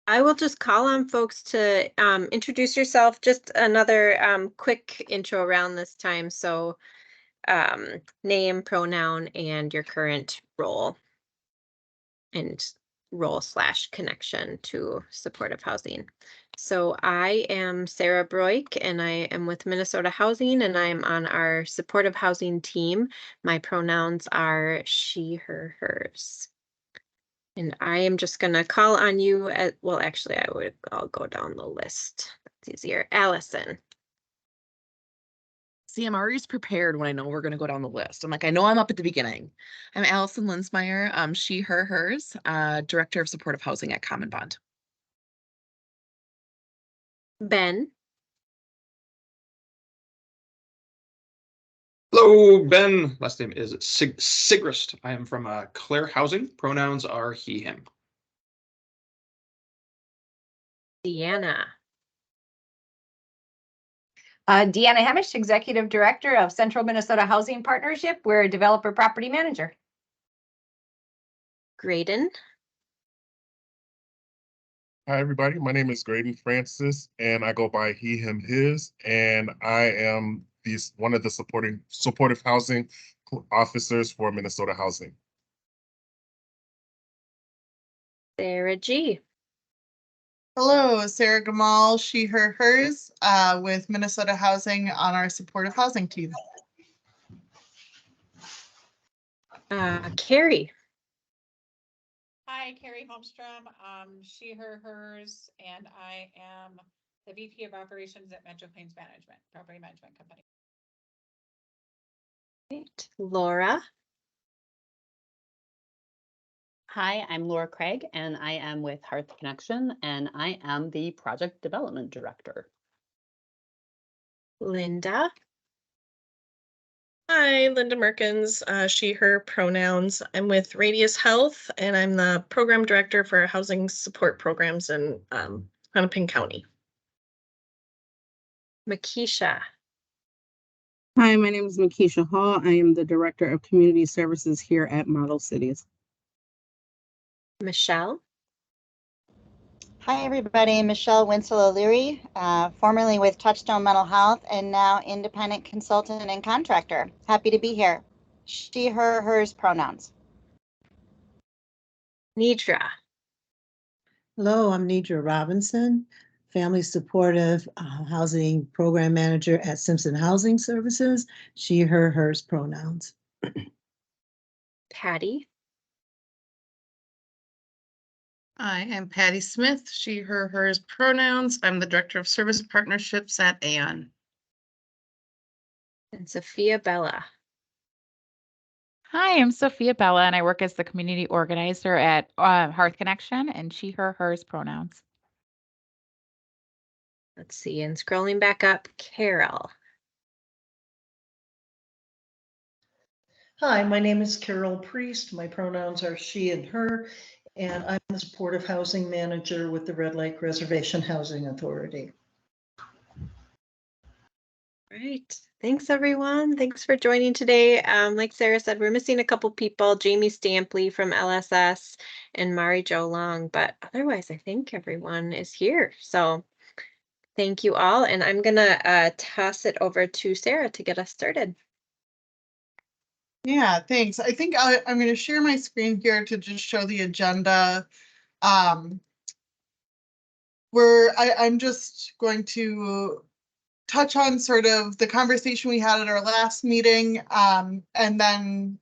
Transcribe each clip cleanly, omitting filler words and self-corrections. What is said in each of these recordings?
I will just call on folks to introduce yourself. Just another quick intro around this time. So name, pronoun, and your current role and role/connection to supportive housing. So I am Sarah Broik and I am with Minnesota Housing and I am on our supportive housing team. My pronouns are she, her, hers. And I am just going to call on you well, actually, I'll go down the list. That's easier. Allison. See, I'm always prepared when I know we're going to go down the list. I'm like, I know I'm up at the beginning. I'm Allison Linsmeyer, she, her, hers, Director of Supportive Housing at Common Bond. Ben. Hello, Ben. Last name is Sigrist. I am from Clare Housing. Pronouns are he, him. Deanna. Deanna Hemish, Executive Director of Central Minnesota Housing Partnership. We're a developer property manager. Graydon. Hi, everybody. My name is Graydon Francis, and I go by he, him, his, and I am one of the supportive housing officers for Minnesota Housing. Sarah G. Hello, Sarah Gamal, she, her, hers, with Minnesota Housing on our supportive housing team. Carrie. Hi, Carrie Holmstrom, she, her, hers, and I am the VP of Operations at Metro Plains Management, Property Management Company. Right. Laura. Hi, I'm Laura Craig, and I am with Hearth Connection, and I am the Project Development Director. Linda. Hi, Linda Merkins, she, her pronouns. I'm with Radius Health, and I'm the Program Director for Housing Support Programs in Hennepin County. Makisha. Hi, my name is Makisha Hall. I am the Director of Community Services here at Model Cities. Michelle. Hi, everybody. Michelle Winslow O'Leary, formerly with Touchstone Mental Health and now independent consultant and contractor. Happy to be here. She, her, hers pronouns. Nidra. Hello, I'm Nidra Robinson, Family Supportive Housing Program Manager at Simpson Housing Services. She, her, hers pronouns. Patty. Hi, I'm Patty Smith, she, her, hers pronouns. I'm the Director of Service Partnerships at Aon. And Sophia Bella. Hi, I'm Sophia Bella, and I work as the community organizer at Hearth Connection, and she, her, hers pronouns. Let's see, and scrolling back up, Carol. Hi, my name is Carol Priest. My pronouns are she and her, and I'm the supportive housing manager with the Red Lake Reservation Housing Authority. Right. Thanks, everyone. Thanks for joining today. Like Sarah said, we're missing a couple people, Jamie Stampley from LSS and Mari Jo Long, but otherwise, I think everyone is here. So thank you all. And I'm going to toss it over to Sarah to get us started. Yeah, thanks. I think I'm going to share my screen here to just show the agenda. I'm just going to touch on sort of the conversation we had at our last meeting, and then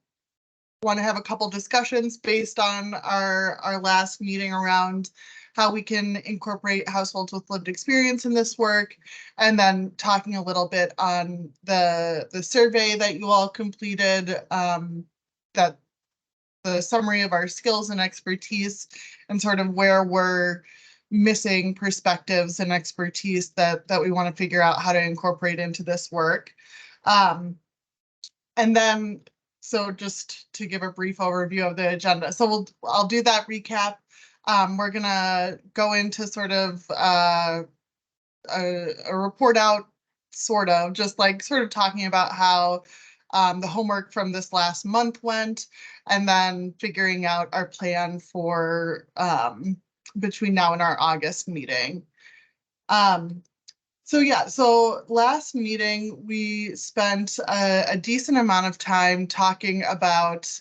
want to have a couple discussions based on our last meeting around how we can incorporate households with lived experience in this work, and then talking a little bit on the survey that you all completed, that the summary of our skills and expertise, and sort of where we're missing perspectives and expertise that we want to figure out how to incorporate into this work. And then, so just to give a brief overview of the agenda. So I'll do that recap. We're gonna go into sort of a report out, sort of talking about how the homework from this last month went, and then figuring out our plan for between now and our August meeting. So yeah, so last meeting, we spent a decent amount of time talking about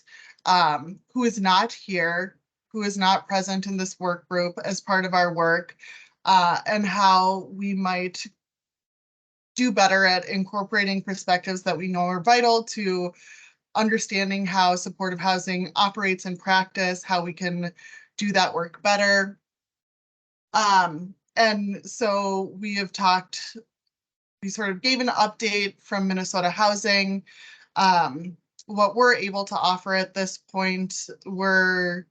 who is not here, who is not present in this work group as part of our work, and how we might do better at incorporating perspectives that we know are vital to understanding how supportive housing operates in practice, how we can do that work better. And so we have talked, we sort of gave an update from Minnesota Housing. What we're able to offer at this point, we're,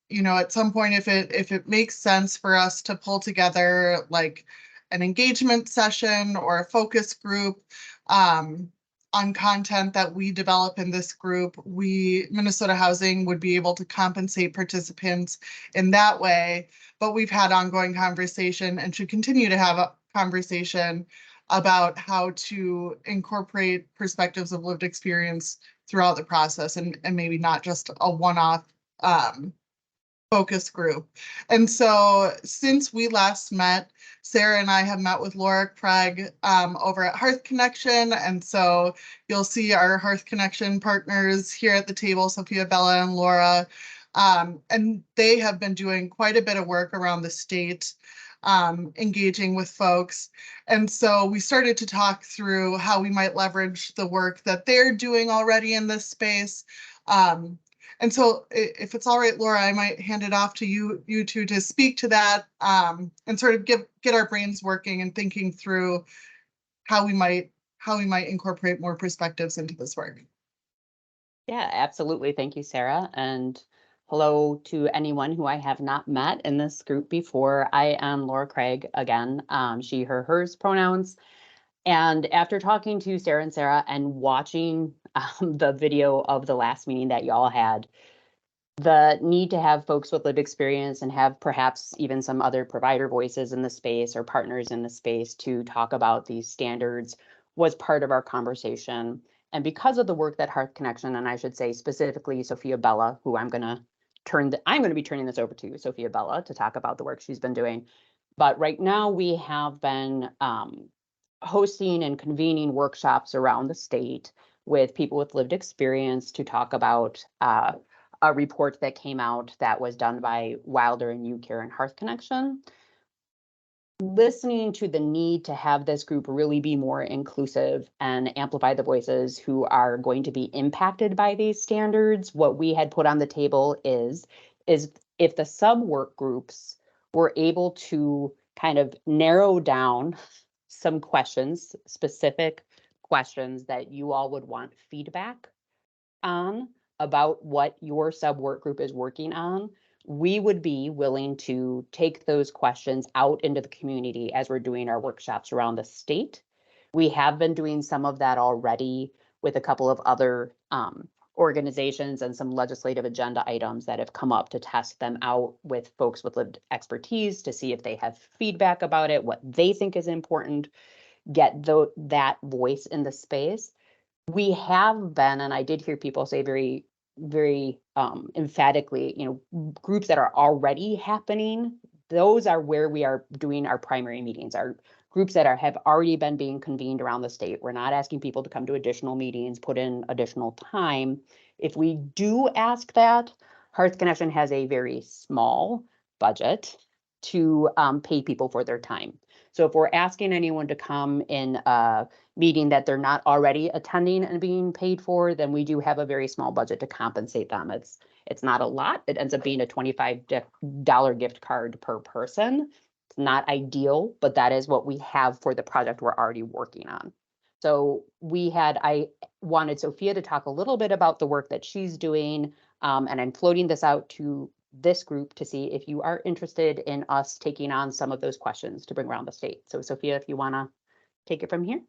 you know, at some point, if it makes sense for us to pull together like an engagement session or a focus group on content that we develop in this group, Minnesota Housing would be able to compensate participants in that way. But we've had ongoing conversation and should continue to have a conversation about how to incorporate perspectives of lived experience throughout the process, and maybe not just a one-off focus group. And so since we last met, Sarah and I have met with Laura Craig over at Hearth Connection. And so you'll see our Hearth Connection partners here at the table, Sophia, Bella, and Laura. And they have been doing quite a bit of work around the state, engaging with folks. And so we started to talk through how we might leverage the work that they're doing already in this space. And so if it's all right, Laura, I might hand it off to you two to speak to that, and sort of get our brains working and thinking through how we might incorporate more perspectives into this work. Yeah, absolutely. Thank you, Sarah. And hello to anyone who I have not met in this group before. I am Laura Craig again, she, her, hers pronouns. And after talking to Sarah and watching the video of the last meeting that y'all had, the need to have folks with lived experience and have perhaps even some other provider voices in the space or partners in the space to talk about these standards was part of our conversation. And because of the work that Hearth Connection, and I should say specifically Sophia Bella, who I'm going to be turning this over to Sophia Bella to talk about the work she's been doing. But right now we have been hosting and convening workshops around the state with people with lived experience to talk about a report that came out that was done by Wilder and UCare and Hearth Connection. Listening to the need to have this group really be more inclusive and amplify the voices who are going to be impacted by these standards, what we had put on the table is if the sub-work groups were able to kind of narrow down some questions, specific questions that you all would want feedback on about what your sub-work group is working on, we would be willing to take those questions out into the community as we're doing our workshops around the state. We have been doing some of that already with a couple of other organizations and some legislative agenda items that have come up to test them out with folks with lived expertise to see if they have feedback about it, what they think is important, get that voice in the space. We have been, and I did hear people say very, very emphatically, groups that are already happening, those are where we are doing our primary meetings, our groups that have already been being convened around the state. We're not asking people to come to additional meetings, put in additional time. If we do ask that, Hearth Connection has a very small budget to pay people for their time. So if we're asking anyone to come in a meeting that they're not already attending and being paid for, then we do have a very small budget to compensate them. It's not a lot. It ends up being a $25 gift card per person. It's not ideal, but that is what we have for the project we're already working on. So I wanted Sophia to talk a little bit about the work that she's doing, and I'm floating this out to this group to see if you are interested in us taking on some of those questions to bring around the state. So Sophia, if you want to take it from here.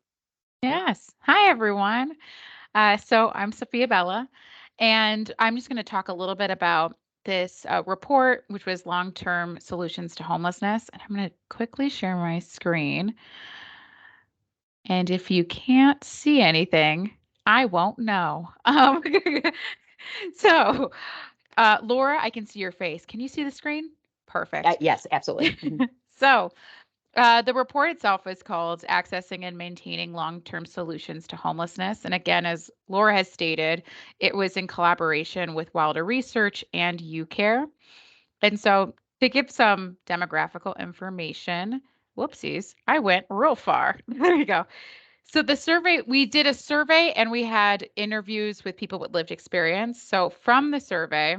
Yes. Hi, everyone. So I'm Sophia Bella, and I'm just going to talk a little bit about this report, which was long-term solutions to homelessness. And I'm going to quickly share my screen. And if you can't see anything, I won't know. So Laura, I can see your face. Can you see the screen? Perfect. Yes, absolutely. So, the report itself is called Accessing and Maintaining Long-Term Solutions to Homelessness. And again, as Laura has stated, it was in collaboration with Wilder Research and UCare. And so to give some demographical information, whoopsies, I went real far. There you go. So the survey, we did a survey and we had interviews with people with lived experience. So from the survey,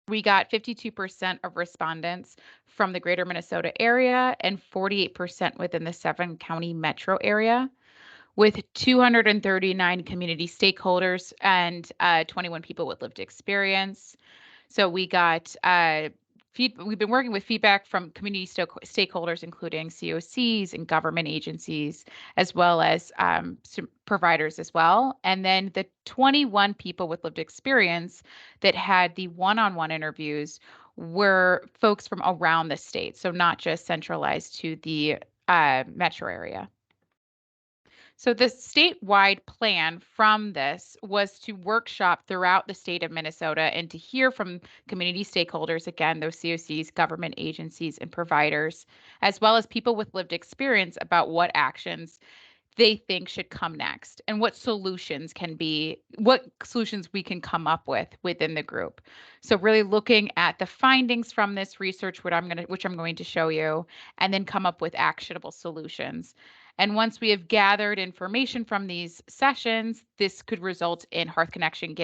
we got 52% of respondents from the greater Minnesota area and 48% within the 7-county metro area, with 239 community stakeholders and 21 people with lived experience. So we got we've been working with feedback from community stakeholders, including COCs and government agencies, as well as some providers as well. And then the 21 people with lived experience that had the one-on-one interviews were folks from around the state, so not just centralized to the metro area. So the statewide plan from this was to workshop throughout the state of Minnesota and to hear from community stakeholders, again, those COCs, government agencies, and providers, as well as people with lived experience about what actions they think should come next and what solutions we can come up with within the group. So really looking at the findings from this research, which I'm going to show you, and then come up with actionable solutions. And once we have gathered information from these sessions, this could result in Hearth Connection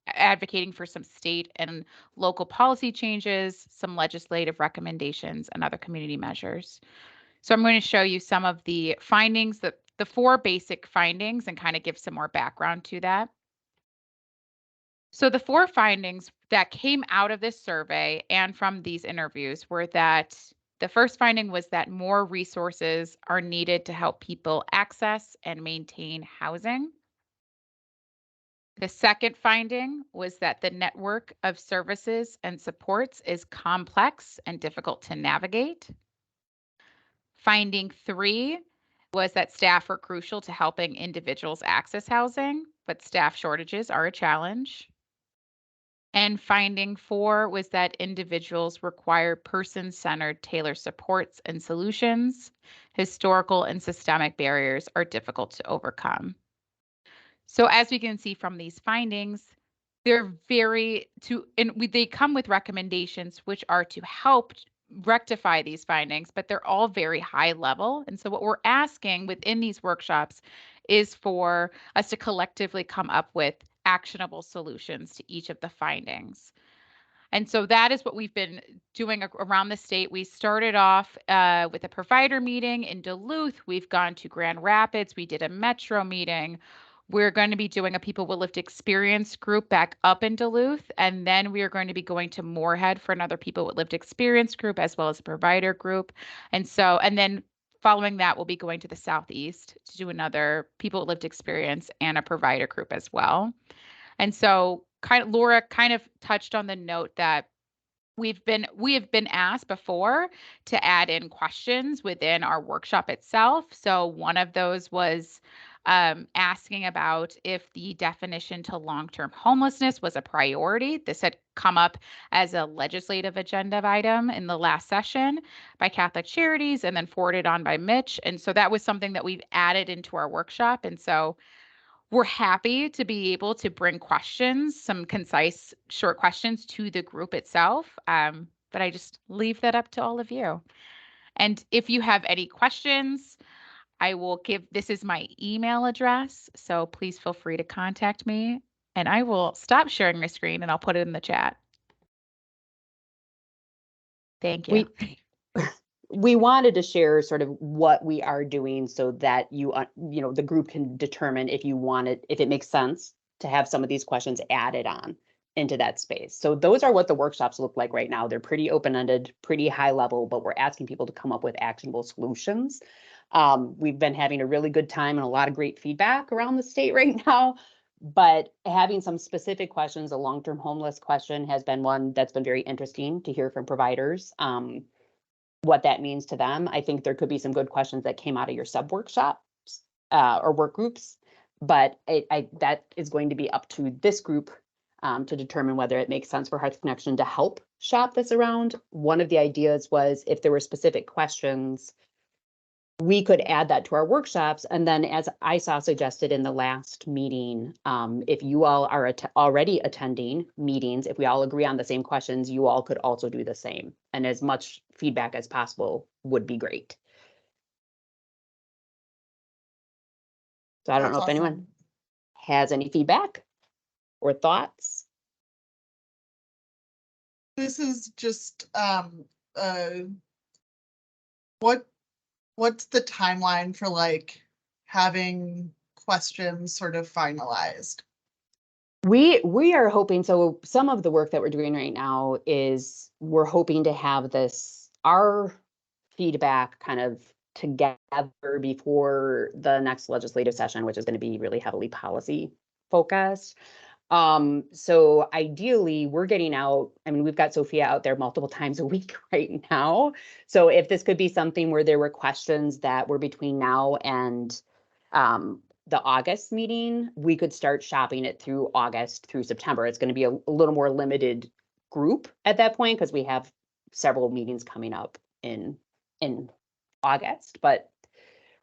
advocating for some state and local policy changes, some legislative recommendations, and other community measures. So I'm going to show you some of the findings, the 4 basic findings, and kind of give some more background to that. So the 4 findings that came out of this survey and from these interviews were that the first finding was that more resources are needed to help people access and maintain housing. The second finding was that the network of services and supports is complex and difficult to navigate. Finding 3 was that staff are crucial to helping individuals access housing, but staff shortages are a challenge. And finding 4 was that individuals require person-centered tailored supports and solutions. Historical and systemic barriers are difficult to overcome. So as we can see from these findings, they come with recommendations which are to help rectify these findings, but they're all very high level. And so what we're asking within these workshops is for us to collectively come up with actionable solutions to each of the findings. And so that is what we've been doing around the state. We started off with a provider meeting in Duluth. We've gone to Grand Rapids. We did a metro meeting. We're going to be doing a people with lived experience group back up in Duluth. And then we are going to be going to Moorhead for another people with lived experience group, as well as a provider group. And then following that, we'll be going to the Southeast to do another people with lived experience and a provider group as well. And so Laura kind of touched on the note that we have been asked before to add in questions within our workshop itself. So one of those was asking about if the definition to long-term homelessness was a priority. This had come up as a legislative agenda item in the last session by Catholic Charities and then forwarded on by Mitch. And so that was something that we've added into our workshop. And so we're happy to be able to bring questions, some concise, short questions to the group itself. But I just leave that up to all of you. And if you have any questions, this is my email address. So please feel free to contact me and I will stop sharing my screen and I'll put it in the chat. Thank you. We wanted to share sort of what we are doing so that the group can determine if it makes sense to have some of these questions added on into that space. So those are what the workshops look like right now. They're pretty open-ended, pretty high level, but we're asking people to come up with actionable solutions. We've been having a really good time and a lot of great feedback around the state right now, but having some specific questions, a long-term homeless question has been one that's been very interesting to hear from providers. What that means to them. I think there could be some good questions that came out of your sub workshops or work groups, but that is going to be up to this group to determine whether it makes sense for Hearth Connection to help shop this around. One of the ideas was if there were specific questions, we could add that to our workshops. And then as I saw suggested in the last meeting, if you all are already attending meetings, if we all agree on the same questions, you all could also do the same. And as much feedback as possible would be great. So I don't know if anyone has any feedback or thoughts. This is just, what's the timeline for like having questions sort of finalized? We are hoping, so some of the work that we're doing right now is we're hoping to have our feedback kind of together before the next legislative session, which is going to be really heavily policy focused. So ideally we're getting out, I mean, we've got Sophia out there multiple times a week right now. So if this could be something where there were questions that were between now and the August meeting, we could start shopping it through August through September. It's going to be a little more limited group at that point because we have several meetings coming up in August, but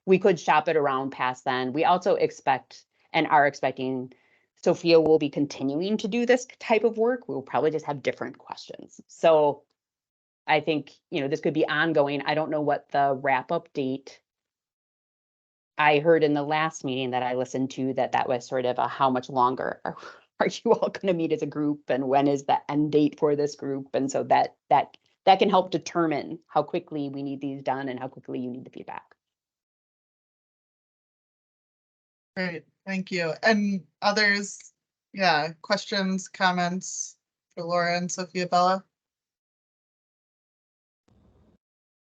we could shop it around past then. We also expect and are expecting Sophia will be continuing to do this type of work. We'll probably just have different questions. So I think, this could be ongoing. I don't know what the wrap-up date. I heard in the last meeting that I listened to that was sort of a how much longer are you all going to meet as a group and when is the end date for this group? And so that can help determine how quickly we need these done and how quickly you need the feedback. Great, thank you. And others, questions, comments for Laura and Sophia Bella?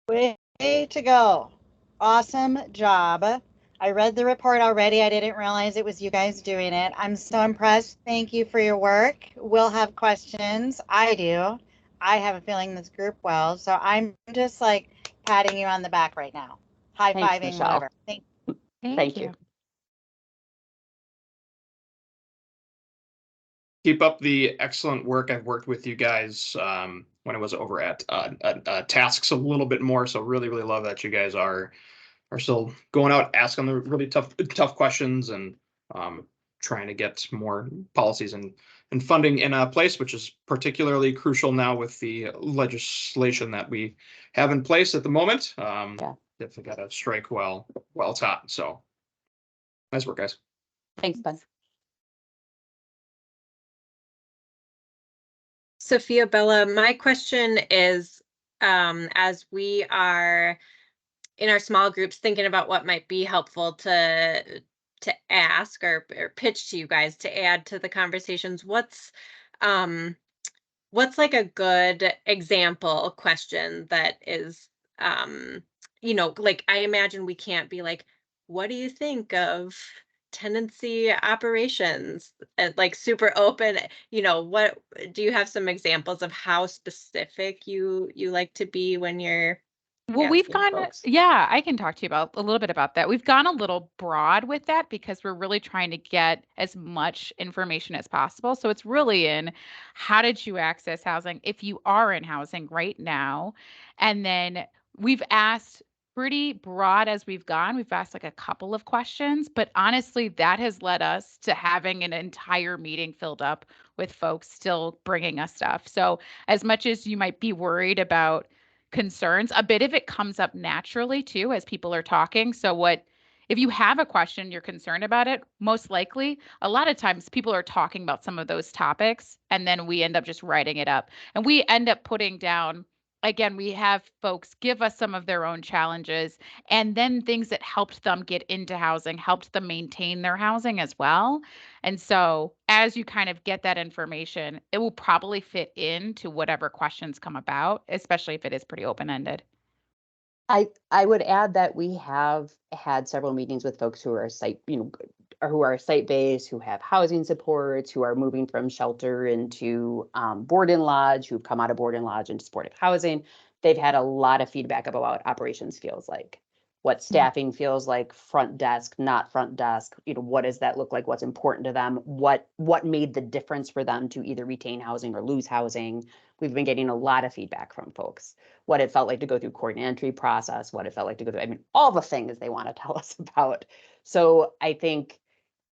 Way to go. Awesome job. I read the report already. I didn't realize it was you guys doing it. I'm so impressed. Thank you for your work. We'll have questions. I do. I have a feeling this group will. So I'm just like patting you on the back right now. High fiving, Michelle. whatever. Thank you. Keep up the excellent work. I've worked with you guys when I was over at Tasks a little bit more. So really, really love that you guys are still going out, asking the really tough questions and trying to get more policies and funding in place, which is particularly crucial now with the legislation that we have in place at the moment. Definitely got to strike while it's hot. So nice work, guys. Thanks, Ben. Sophia Bella, my question is, as we are in our small groups thinking about what might be helpful to ask or pitch to you guys to add to the conversations, what's like a good example question that is, like I imagine we can't be like, what do you think of tenancy operations, like super open, what do you have some examples of how specific you like to be when you're Well, we've asking gone, folks? yeah, I can talk to you about a little bit about that. We've gone a little broad with that because we're really trying to get as much information as possible. So it's really in how did you access housing if you are in housing right now? And then we've asked pretty broad as we've gone. We've asked like a couple of questions, but honestly, that has led us to having an entire meeting filled up with folks still bringing us stuff. So as much as you might be worried about concerns, a bit of it comes up naturally too as people are talking. So if you have a question, you're concerned about it, most likely a lot of times people are talking about some of those topics and then we end up just writing it up and we end up putting down, again, we have folks give us some of their own challenges and then things that helped them get into housing, helped them maintain their housing as well. And so as you kind of get that information, it will probably fit into whatever questions come about, especially if it is pretty open-ended. I would add that we have had several meetings with folks who are who are site-based, who have housing supports, who are moving from shelter into board and lodge, who've come out of board and lodge into supportive housing. They've had a lot of feedback about what operations feels like. what staffing feels like, front desk, not front desk, what does that look like? What's important to them? What made the difference for them to either retain housing or lose housing? We've been getting a lot of feedback from folks. What it felt like to go through court and entry process, what it felt like to go through, all the things they want to tell us about. So I think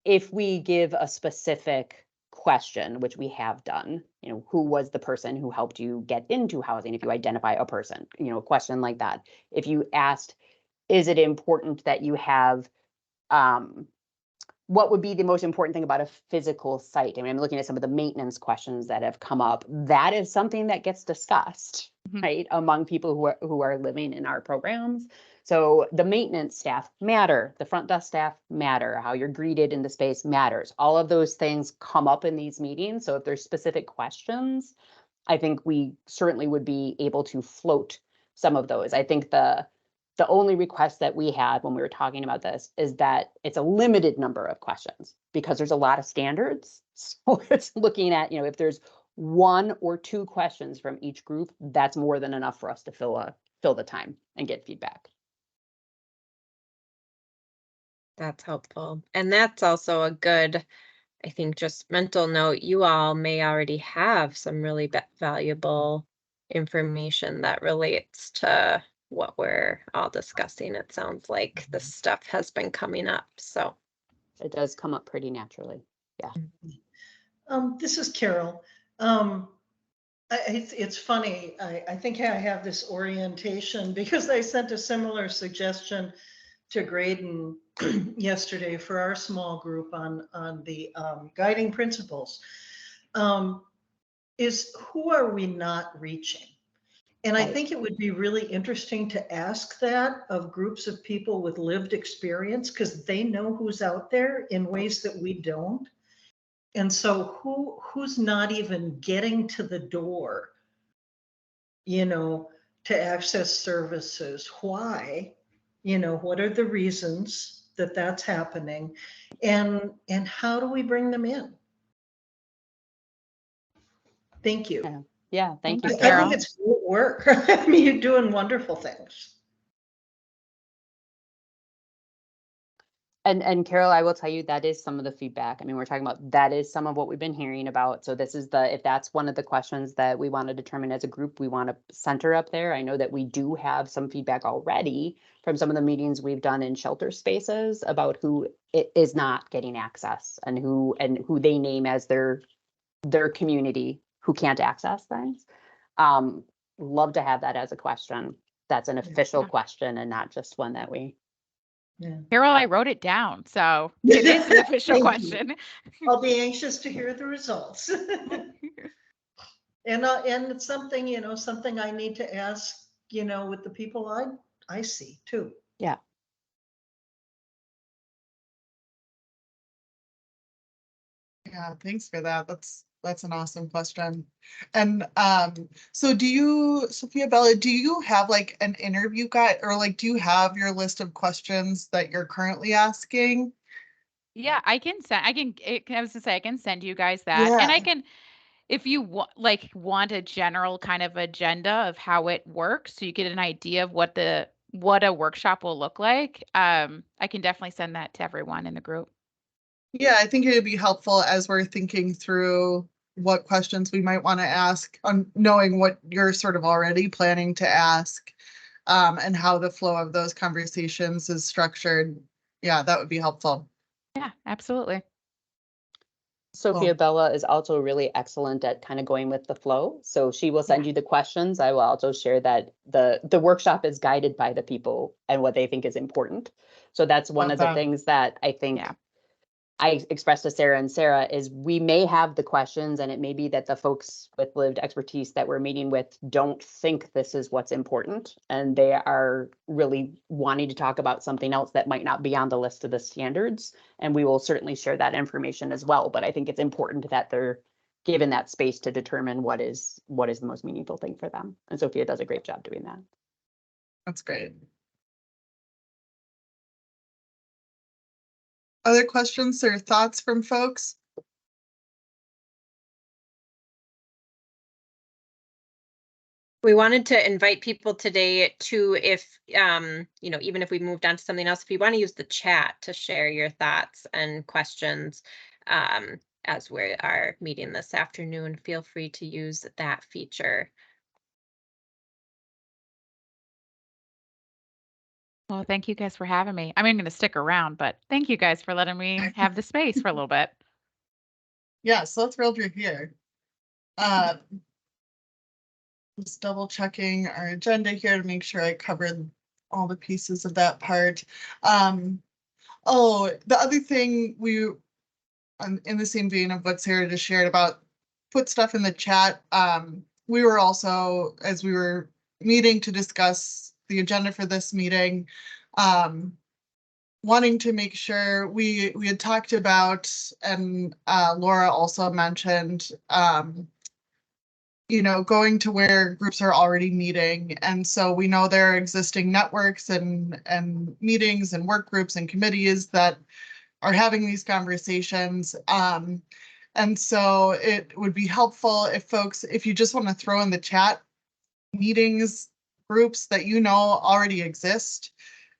if we give a specific question, which we have done, who was the person who helped you get into housing? If you identify a person, a question like that. If you asked, is it important that you have, what would be the most important thing about a physical site? I'm looking at some of the maintenance questions that have come up. That is something that gets discussed, right, among people who are living in our programs. So the maintenance staff matter, the front desk staff matter, how you're greeted in the space matters. All of those things come up in these meetings. So if there's specific questions, I think we certainly would be able to float some of those. I think the only request that we had when we were talking about this is that it's a limited number of questions because there's a lot of standards. So it's looking at, if there's 1 or 2 questions from each group, that's more than enough for us to fill the time and get feedback. That's helpful. And that's also a good, I think, just mental note. You all may already have some really valuable information that relates to what we're all discussing. It sounds like this stuff has been coming up. So it does come up pretty naturally. Yeah. This is Carol. It's funny. I think I have this orientation because I sent a similar suggestion to Graydon yesterday for our small group on the guiding principles. Is who are we not reaching? And I think it would be really interesting to ask that of groups of people with lived experience, because they know who's out there in ways that we don't. And so who's not even getting to the door, to access services? Why? What are the reasons that that's happening? And how do we bring them in? Thank you. Yeah, thank you, I Carol. think it's good work. I mean, you're doing wonderful things. And Carol, I will tell you, that is some of the feedback. We're talking about, that is some of what we've been hearing about. So this is if that's one of the questions that we want to determine as a group, we want to center up there. I know that we do have some feedback already from some of the meetings we've done in shelter spaces about who is not getting access and who they name as their community who can't access things. Love to have that as a question. That's an official question and not just one that we. Yeah. Carol, I wrote it down, so it is an official question. I'll be anxious to hear the results. And it's something, something I need to ask, with the people I see too. Yeah. Yeah, thanks for that. That's an awesome question. And so Sophia Bella, do you have like an interview guide, or like do you have your list of questions that you're currently asking? Yeah, I can send you guys that. And I can, if you want a general kind of agenda of how it works, so you get an idea of what a workshop will look like. I can definitely send that to everyone in the group. Yeah, I think it would be helpful as we're thinking through what questions we might want to ask, on knowing what you're sort of already planning to ask, and how the flow of those conversations is structured. Yeah, that would be helpful. Yeah, absolutely. Sophia Bella is also really excellent at kind of going with the flow. So she will send you the questions. I will also share that the workshop is guided by the people and what they think is important. So that's one of the things that I think I expressed to Sarah and Sarah is we may have the questions, and it may be that the folks with lived expertise that we're meeting with don't think this is what's important, and they are really wanting to talk about something else that might not be on the list of the standards. And we will certainly share that information as well. But I think it's important that they're given that space to determine what is the most meaningful thing for them. And Sophia does a great job doing that. That's great. Other questions or thoughts from folks? We wanted to invite people today to, if, you know, even if we moved on to something else, if you want to use the chat to share your thoughts and questions, as we are meeting this afternoon, feel free to use that feature. Well, thank you guys for having me. I'm going to stick around, but thank you guys for letting me have the space for a little bit. Yeah, so thrilled you're here. Just double checking our agenda here to make sure I covered all the pieces of that part. Oh, the other thing in the same vein of what Sarah just shared about put stuff in the chat. We were also, as we were meeting to discuss the agenda for this meeting, wanting to make sure we had talked about, and Laura also mentioned, you know, going to where groups are already meeting. And so we know there are existing networks and meetings and work groups and committees that are having these conversations. And so it would be helpful if folks, if you just want to throw in the chat meetings, groups that you know already exist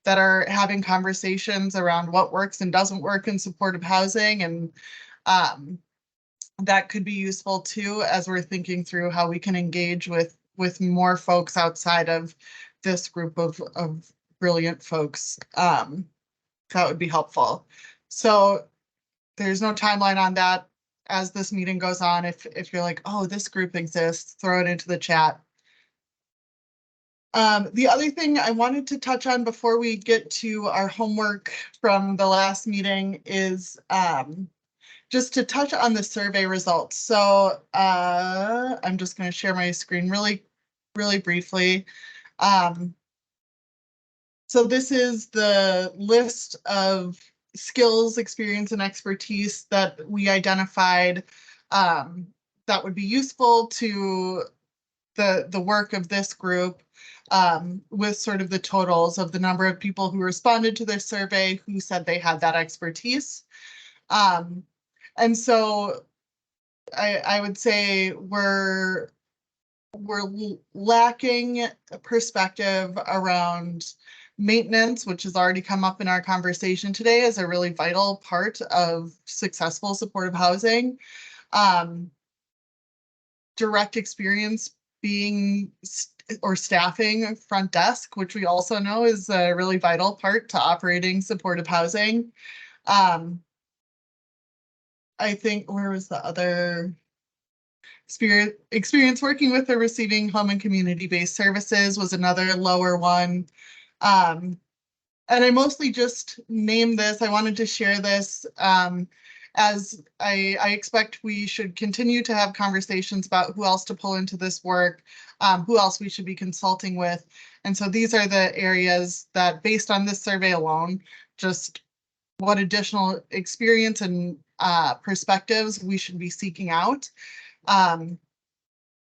that are having conversations around what works and doesn't work in supportive housing. And that could be useful too, as we're thinking through how we can engage with more folks outside of this group of brilliant folks. That would be helpful. So there's no timeline on that. As this meeting goes on, if you're like, oh, this group exists, throw it into the chat. The other thing I wanted to touch on before we get to our homework from the last meeting is just to touch on the survey results. So I'm just going to share my screen really briefly. So this is the list of skills, experience, and expertise that we identified that would be useful to the work of this group, with sort of the totals of the number of people who responded to this survey who said they had that expertise. And so I would say we're lacking a perspective around maintenance, which has already come up in our conversation today as a really vital part of successful supportive housing. Direct experience being or staffing front desk, which we also know is a really vital part to operating supportive housing. I think, where was the other? Experience working with or receiving home and community-based services was another lower one. And I mostly just named this. I wanted to share this as I expect we should continue to have conversations about who else to pull into this work, who else we should be consulting with. And so these are the areas that, based on this survey alone, just what additional experience and perspectives we should be seeking out.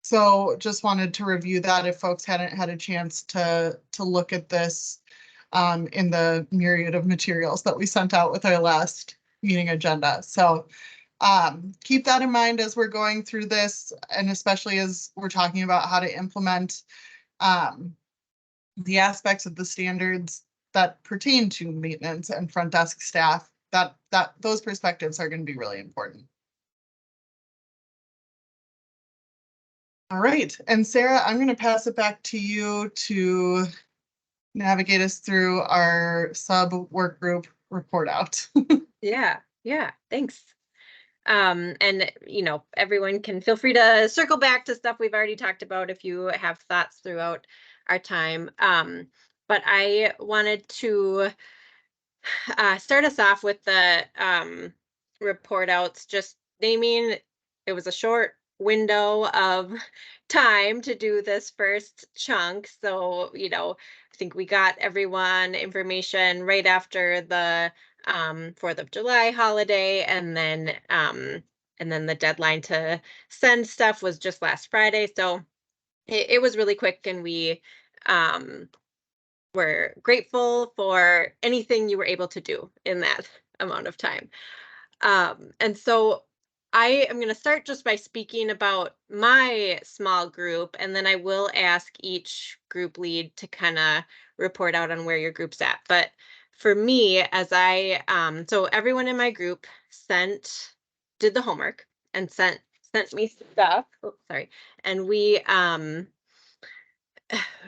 So just wanted to review that if folks hadn't had a chance to look at this in the myriad of materials that we sent out with our last meeting agenda. So keep that in mind as we're going through this, and especially as we're talking about how to implement the aspects of the standards that pertain to maintenance and front desk staff, that those perspectives are going to be really important. All right, and Sarah, I'm going to pass it back to you to navigate us through our sub work group report out. Yeah, thanks. And you know, everyone can feel free to circle back to stuff we've already talked about if you have thoughts throughout our time. But I wanted to start us off with the report outs, just naming it was a short window of time to do this first chunk. So, you know, I think we got everyone information right after the 4th of July holiday, and then the deadline to send stuff was just last Friday. So it was really quick, and we we're grateful for anything you were able to do in that amount of time. And so I am going to start just by speaking about my small group, and then I will ask each group lead to kind of report out on where your group's at. But for me, as so everyone in my group did the homework and sent me stuff. Oh, sorry. And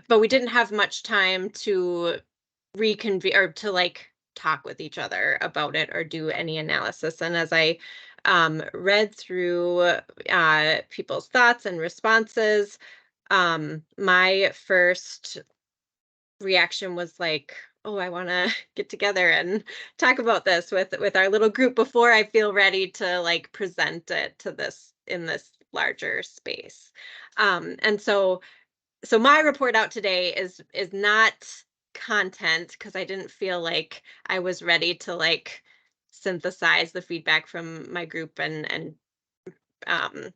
but we didn't have much time to reconvene or to like talk with each other about it or do any analysis. And as I read through people's thoughts and responses, my first reaction was like, oh, I want to get together and talk about this with our little group before I feel ready to like present it to this in this larger space. And so my report out today is not content because I didn't feel like I was ready to like synthesize the feedback from my group and um,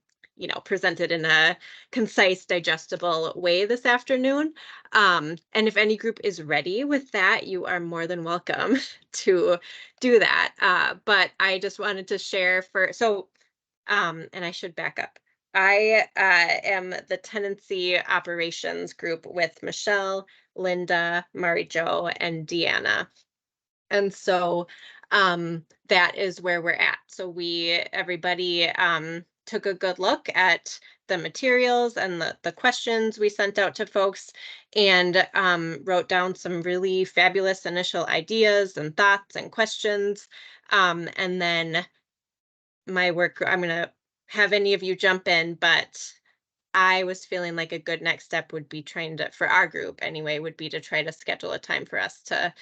present it in a concise, digestible way this afternoon. And if any group is ready with that, you are more than welcome to do that. But I just wanted to share and I should back up. I am the tenancy operations group with Michelle, Linda, Mari Jo, and Deanna. And so that is where we're at. So everybody took a good look at the materials and the questions we sent out to folks and wrote down some really fabulous initial ideas and thoughts and questions. And then my work, I'm going to have any of you jump in, but I was feeling like a good next step would be for our group anyway, would be to try to schedule a time for us to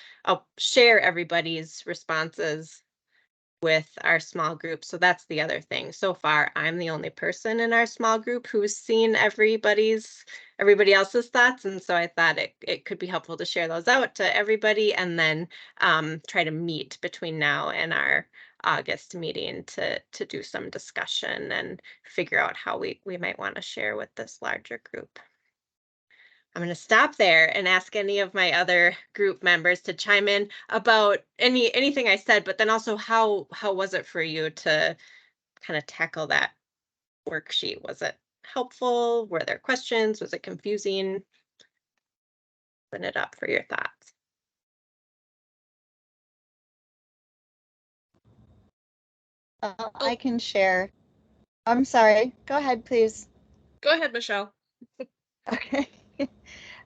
share everybody's responses with our small group. So that's the other thing. So far, I'm the only person in our small group who's seen everybody else's thoughts. And so I thought it could be helpful to share those out to everybody and then try to meet between now and our August meeting to do some discussion and figure out how we might want to share with this larger group. I'm going to stop there and ask any of my other group members to chime in about anything I said, but then also how was it for you to kind of tackle that worksheet? Was it helpful? Were there questions? Was it confusing? Open it up for your thoughts. I can share. I'm sorry. Go ahead, please. Go ahead, Michelle. Okay.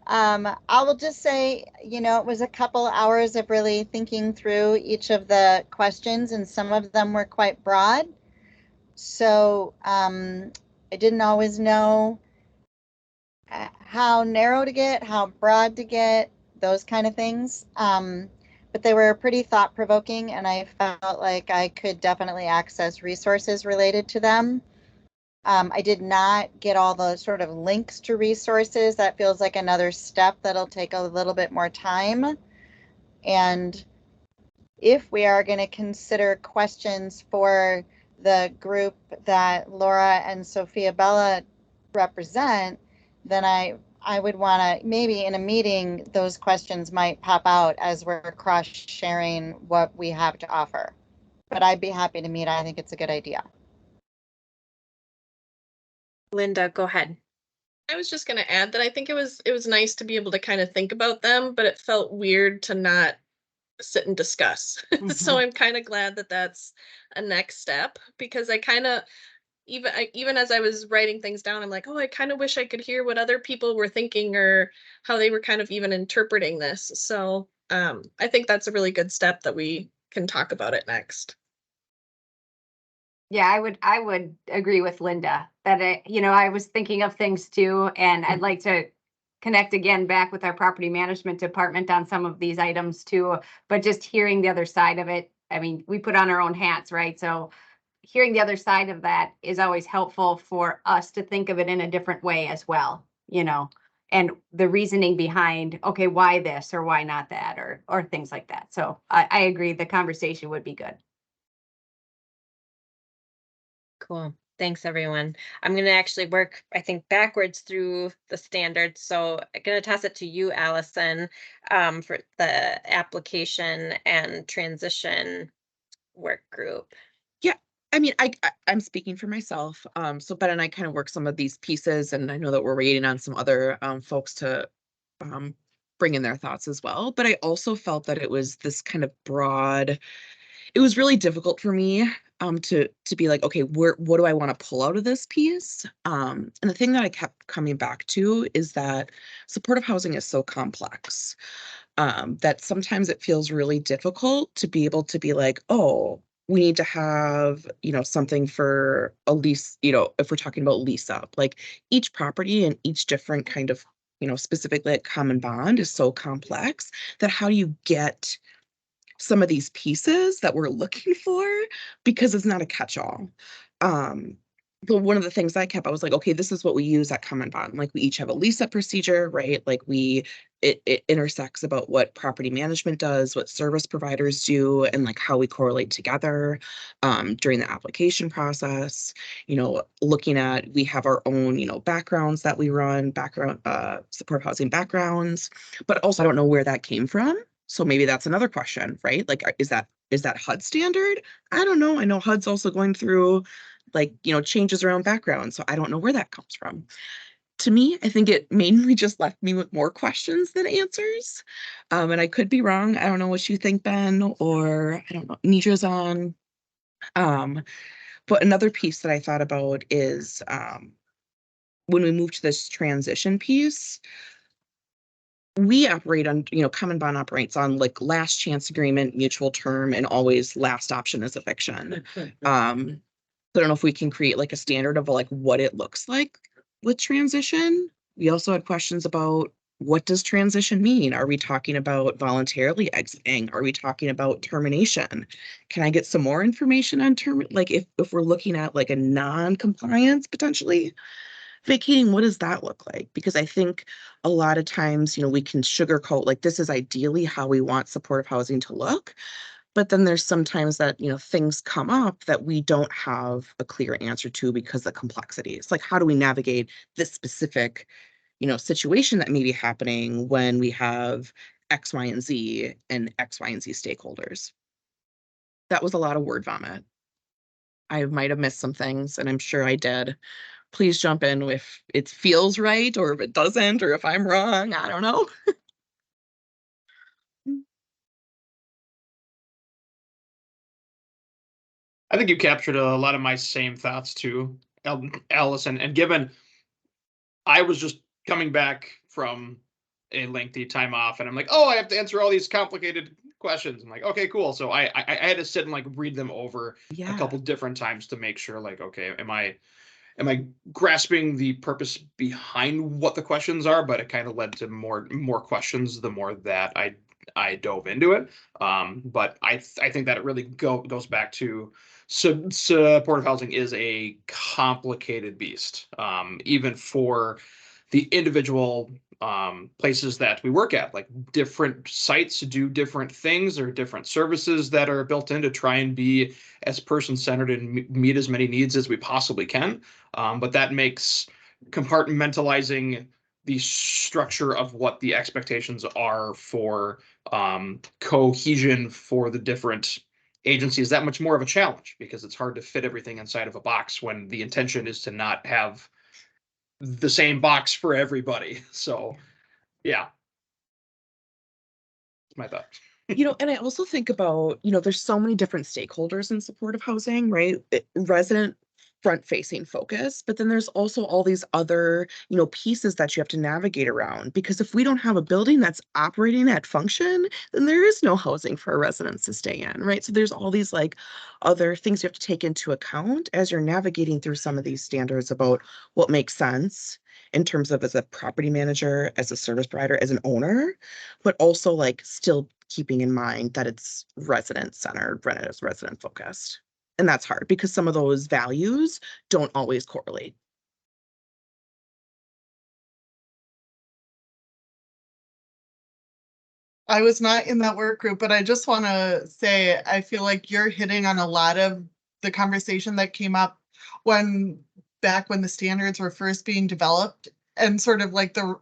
I will just say, it was a couple hours of really thinking through each of the questions, and some of them were quite broad. So I didn't always know how narrow to get, how broad to get, those kind of things. But they were pretty thought-provoking, and I felt like I could definitely access resources related to them. I did not get all the sort of links to resources. That feels like another step that'll take a little bit more time. And if we are going to consider questions for the group that Laura and Sophia Bella represent, then I would want to, maybe in a meeting, those questions might pop out as we're cross-sharing what we have to offer. But I'd be happy to meet. I think it's a good idea. Linda, go ahead. I was just going to add that I think it was nice to be able to kind of think about them, but it felt weird to not sit and discuss. So I'm kind of glad that that's a next step, because I kind of, even as I was writing things down, I'm like, oh, I kind of wish I could hear what other people were thinking or how they were kind of even interpreting this. So I think that's a really good step that we can talk about it next. Yeah, I would agree with Linda that I was thinking of things too, and I'd like to connect again back with our property management department on some of these items too, but just hearing the other side of it. I mean, we put on our own hats, right? So hearing the other side of that is always helpful for us to think of it in a different way as well, and the reasoning behind, okay, why this or why not that, or things like that. So I agree, the conversation would be good. Cool. Thanks, everyone. I'm going to actually work, I think, backwards through the standards. So I'm going to toss it to you, Allison, for the application and transition work group. Yeah. I mean, I'm speaking for myself. So Ben and I kind of work some of these pieces, and I know that we're waiting on some other folks to um, bring in their thoughts as well. But I also felt that it was this kind of broad. It was really difficult for me to be like, okay, what do I want to pull out of this piece? And the thing that I kept coming back to is that supportive housing is so complex that sometimes it feels really difficult to be able to be like, oh, we need to have, something for a lease, if we're talking about lease up, like each property and each different kind of, specifically like common bond is so complex that how do you get some of these pieces that we're looking for because it's not a catch-all. Um, but one of the things I was like, okay, this is what we use at Common Bond. Like we each have a lease up procedure, right? Like it intersects about what property management does, what service providers do, and like how we correlate together during the application process. Looking at, we have our own, backgrounds that we run, support housing backgrounds, but also I don't know where that came from. So maybe that's another question, right? Like, is that HUD standard? I don't know. I know HUD's also going through like, changes around background. So I don't know where that comes from. To me, I think it mainly just left me with more questions than answers. And I could be wrong. I don't know what you think, Ben, or I don't know, Nidra's on. But another piece that I thought about is when we move to this transition piece, we operate on, Common Bond operates on like last chance agreement, mutual term, and always last option is eviction. I don't know if we can create like a standard of like what it looks like with transition. We also had questions about what does transition mean? Are we talking about voluntarily exiting? Are we talking about termination? Can I get some more information on like if we're looking at like a non-compliance potentially? Vacating, what does that look like? Because I think a lot of times, we can sugarcoat like this is ideally how we want supportive housing to look. But then there's sometimes that, things come up that we don't have a clear answer to because of complexities. Like, how do we navigate this specific, situation that may be happening when we have X, Y, and Z and X, Y, and Z stakeholders? That was a lot of word vomit. I might have missed some things, and I'm sure I did. Please jump in if it feels right or if it doesn't, or if I'm wrong. I don't know. I think you captured a lot of my same thoughts too, Allison. And given I was just coming back from a lengthy time off, and I'm like, oh, I have to answer all these complicated questions. I'm like, okay, cool. So I had to sit and like read them over a couple different times to make sure, like, okay, am I grasping the purpose behind what the questions are? But it kind of led to more questions the more that I dove into it. But I think that it really goes back to supportive housing is a complicated beast, even for the individual places that we work at. Like different sites do different things or different services that are built in to try and be as person-centered and meet as many needs as we possibly can. But that makes compartmentalizing the structure of what the expectations are for cohesion for the different agencies that much more of a challenge, because it's hard to fit everything inside of a box when the intention is to not have the same box for everybody. So yeah, that's my thought. And I also think about, there's so many different stakeholders in supportive housing, right? Resident front-facing focus, but then there's also all these other, pieces that you have to navigate around. Because if we don't have a building that's operating at function, then there is no housing for our residents to stay in, right? So there's all these like other things you have to take into account as you're navigating through some of these standards about what makes sense in terms of as a property manager, as a service provider, as an owner, but also like still keeping in mind that it's resident centered, resident focused. And that's hard because some of those values don't always correlate. I was not in that work group, but I just want to say I feel like you're hitting on a lot of the conversation that came up back when the standards were first being developed, and sort of like the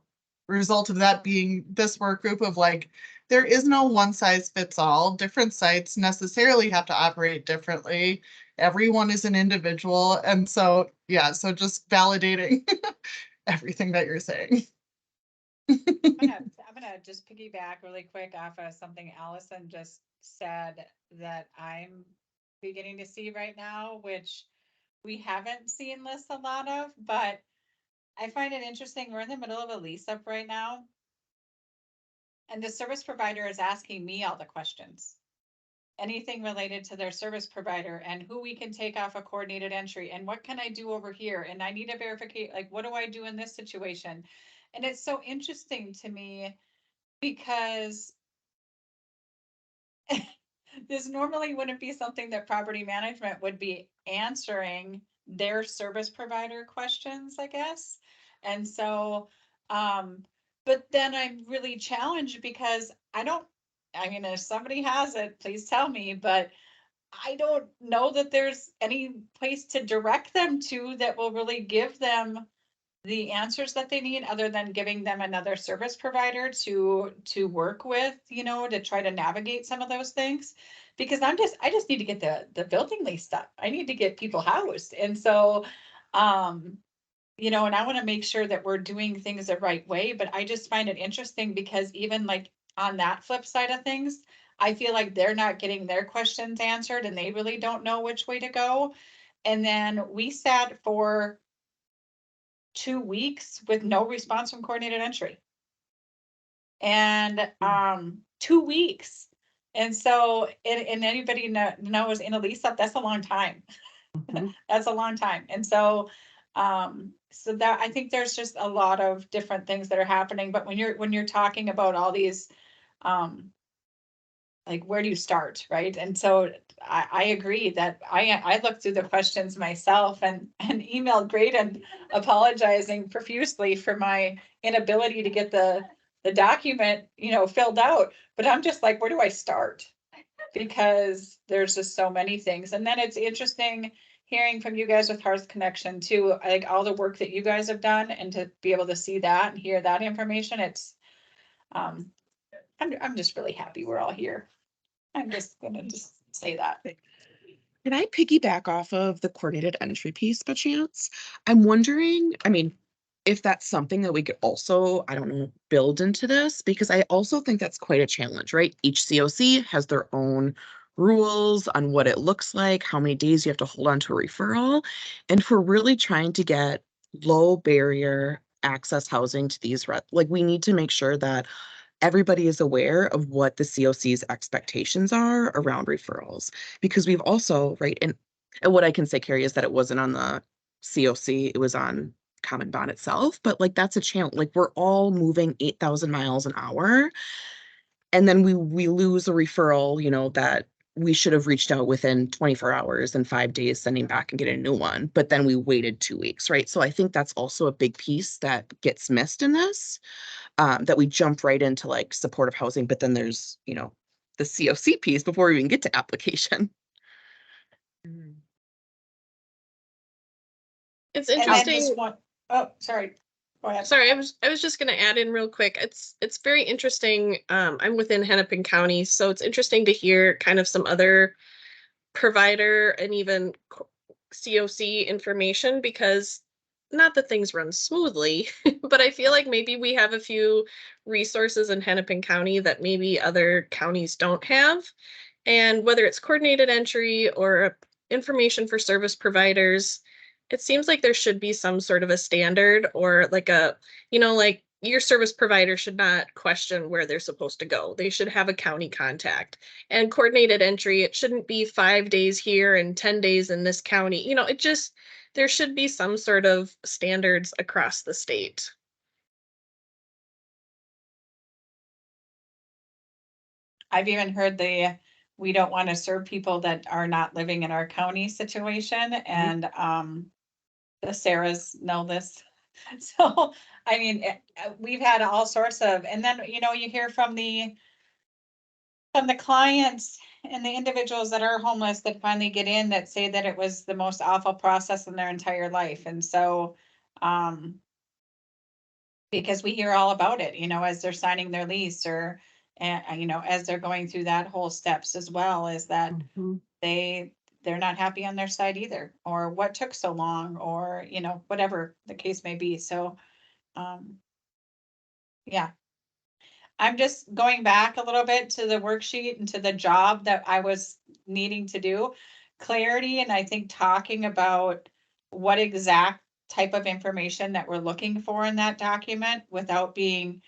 result of that being this work group of like, there is no one size fits all. Different sites necessarily have to operate differently. Everyone is an individual. And so, yeah, so just validating everything that you're saying. I'm gonna just piggyback really quick off of something Allison just said that I'm beginning to see right now, which we haven't seen this a lot of, but I find it interesting. We're in the middle of a lease up right now. And the service provider is asking me all the questions. Anything related to their service provider and who we can take off a coordinated entry and what can I do over here? And I need a verification, like what do I do in this situation? And it's so interesting to me because this normally wouldn't be something that property management would be answering their service provider questions, I guess. And so, but then I'm really challenged because I mean, if somebody has it, please tell me, but I don't know that there's any place to direct them to that will really give them the answers that they need, other than giving them another service provider to work with, to try to navigate some of those things. Because I just need to get the building leased up. I need to get people housed. And so, and I want to make sure that we're doing things the right way. But I just find it interesting because even like on that flip side of things, I feel like they're not getting their questions answered and they really don't know which way to go. And then we sat for 2 weeks with no response from coordinated entry. And 2 weeks. And so, and anybody knows in a lease up, that's a long time. That's a long time. And so, so that I think there's just a lot of different things that are happening. But when you're talking about all these, like where do you start, right? And so I agree that I looked through the questions myself and emailed Graydon apologizing profusely for my inability to get the document, filled out. But I'm just like, where do I start? Because there's just so many things. And then it's interesting hearing from you guys with Hearth Connection too, like all the work that you guys have done and to be able to see that and hear that information. It's I'm just really happy we're all here. I'm just gonna just say that. Can I piggyback off of the coordinated entry piece by chance? I'm wondering, I mean, if that's something that we could also, I don't know, build into this, because I also think that's quite a challenge, right? Each COC has their own rules on what it looks like, how many days you have to hold on to a referral. And if we're really trying to get low barrier access housing to these, like we need to make sure that everybody is aware of what the COC's expectations are around referrals. Because we've also, right, and what I can say, Carrie, is that it wasn't on the COC, it was on Common Bond itself, but like that's a challenge. Like we're all moving 8,000 miles an hour. And then we lose a referral, that we should have reached out within 24 hours and 5 days, sending back and getting a new one. But then we waited 2 weeks, right? So I think that's also a big piece that gets missed in this. That we jump right into like supportive housing, but then there's, the COC piece before we even get to application. It's And then interesting. just one, oh, sorry. Go ahead. Sorry, I was just going to add in real quick. It's very interesting. I'm within Hennepin County, so it's interesting to hear kind of some other provider and even COC information, because not that things run smoothly, but I feel like maybe we have a few resources in Hennepin County that maybe other counties don't have. And whether it's coordinated entry or information for service providers, it seems like there should be some sort of a standard, or like like your service provider should not question where they're supposed to go. They should have a county contact. And coordinated entry, it shouldn't be 5 days here and 10 days in this county. There should be some sort of standards across the state. I've even heard we don't want to serve people that are not living in our county situation, and the Sarahs know this. So, I mean, we've had all sorts of, and then, you hear from the clients and the individuals that are homeless that finally get in that say that it was the most awful process in their entire life. And so, because we hear all about it, you know, as they're signing their lease or, you know, as they're going through that whole steps as well, is that they're not happy on their side either, or what took so long, or, you know, whatever the case may be. So, yeah. I'm just going back a little bit to the worksheet and to the job that I was needing to do. Clarity, and I think talking about what exact type of information that we're looking for in that document without being,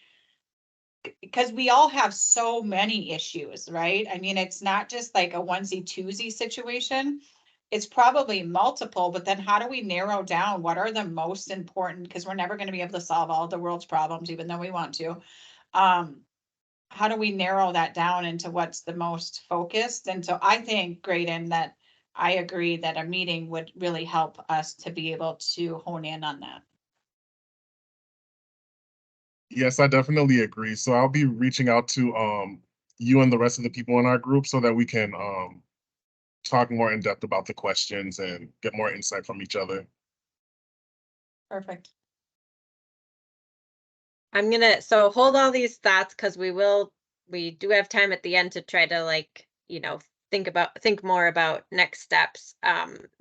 because we all have so many issues, right? I mean, it's not just like a onesie twosie situation. It's probably multiple, but then how do we narrow down what are the most important? Because we're never going to be able to solve all the world's problems, even though we want to. How do we narrow that down into what's the most focused? And so I think, Graydon, that I agree that a meeting would really help us to be able to hone in on that. Yes, I definitely agree. So I'll be reaching out to you and the rest of the people in our group so that we can talk more in depth about the questions and get more insight from each other. Perfect. I'm gonna, so hold all these thoughts, because we do have time at the end to try to, like, you know, think more about next steps.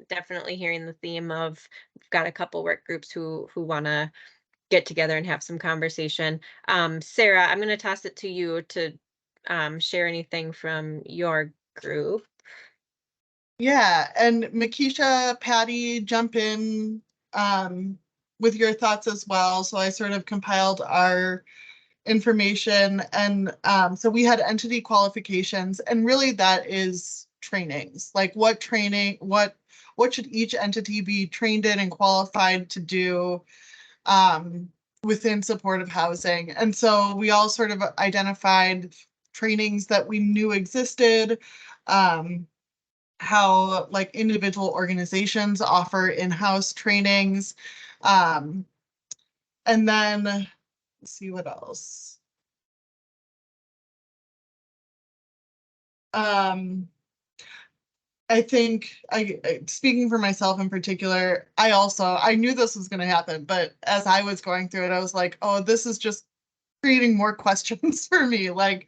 Definitely hearing the theme of, we've got a couple work groups who want to get together and have some conversation. Sarah, I'm gonna toss it to you to share anything from your group. Yeah, and Makisha, Patty, jump in with your thoughts as well. So I sort of compiled our information, and so we had entity qualifications, and really that is trainings. Like what training, what should each entity be trained in and qualified to do within supportive housing? And so we all sort of identified trainings that we knew existed, how like individual organizations offer in-house trainings. And then let's see what else. I think speaking for myself in particular, I knew this was going to happen, but as I was going through it, I was like, oh, this is just creating more questions for me. Like,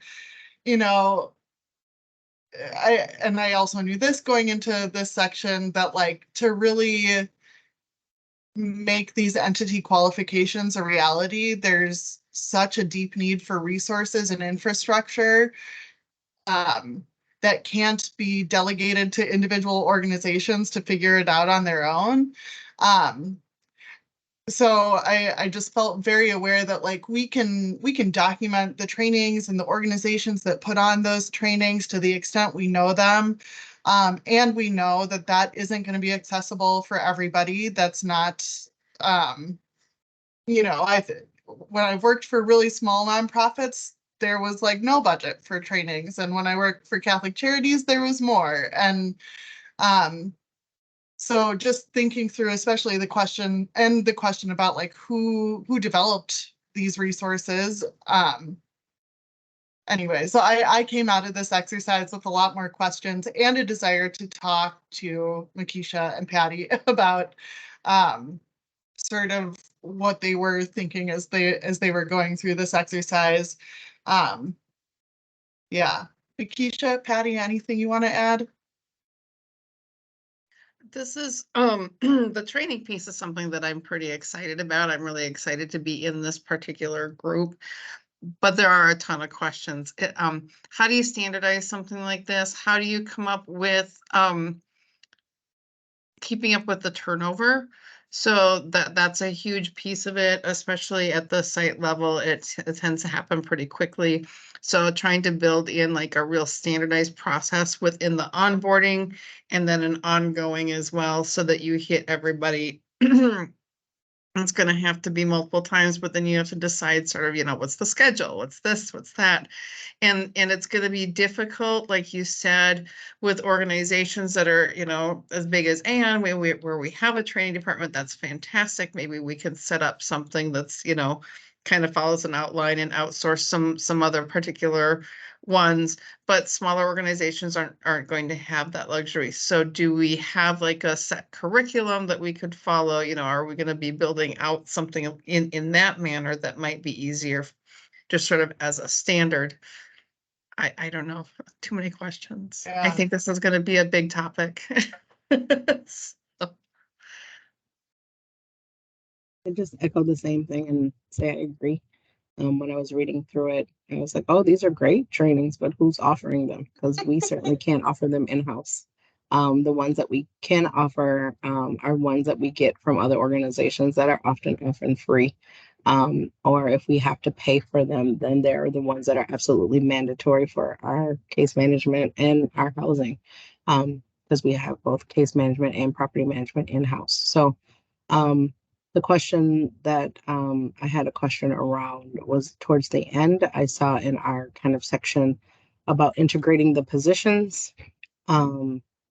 you know, I also knew this going into this section, that like to really make these entity qualifications a reality, there's such a deep need for resources and infrastructure that can't be delegated to individual organizations to figure it out on their own. So I just felt very aware that like we can document the trainings and the organizations that put on those trainings to the extent we know them. And we know that that isn't going to be accessible for everybody. That's not, you know, when I've worked for really small nonprofits, there was like no budget for trainings. And when I worked for Catholic Charities, there was more. And so just thinking through, especially the question about like who developed these resources. Anyway, so I came out of this exercise with a lot more questions and a desire to talk to Makisha and Patty about sort of what they were thinking as they were going through this exercise. Yeah. Makisha, Patty, anything you want to add? This is the training piece is something that I'm pretty excited about. I'm really excited to be in this particular group, but there are a ton of questions. How do you standardize something like this? How do you come up with keeping up with the turnover? So that's a huge piece of it, especially at the site level. It tends to happen pretty quickly. So trying to build in like a real standardized process within the onboarding and then an ongoing as well, so that you hit everybody. It's going to have to be multiple times, but then you have to decide sort of, you know, what's the schedule? What's this? What's that? And it's going to be difficult, like you said, with organizations that are, you know, as big as Ann, where we have a training department. That's fantastic. Maybe we can set up something that's, you know, kind of follows an outline and outsource some other particular ones, but smaller organizations aren't going to have that luxury. So do we have like a set curriculum that we could follow? You know, are we going to be building out something in that manner that might be easier, just sort of as a standard? I don't know. Too many questions. I Yeah. think this is going to be a big topic. So, I just echo the same thing and say I agree. When I was reading through it, I was like, oh, these are great trainings, but who's offering them? Because we certainly can't offer them in-house. The ones that we can offer are ones that we get from other organizations that are often free. Or if we have to pay for them, then they're the ones that are absolutely mandatory for our case management and our housing. Because we have both case management and property management in-house. So the question that I had a question around was towards the end. I saw in our kind of section about integrating the positions.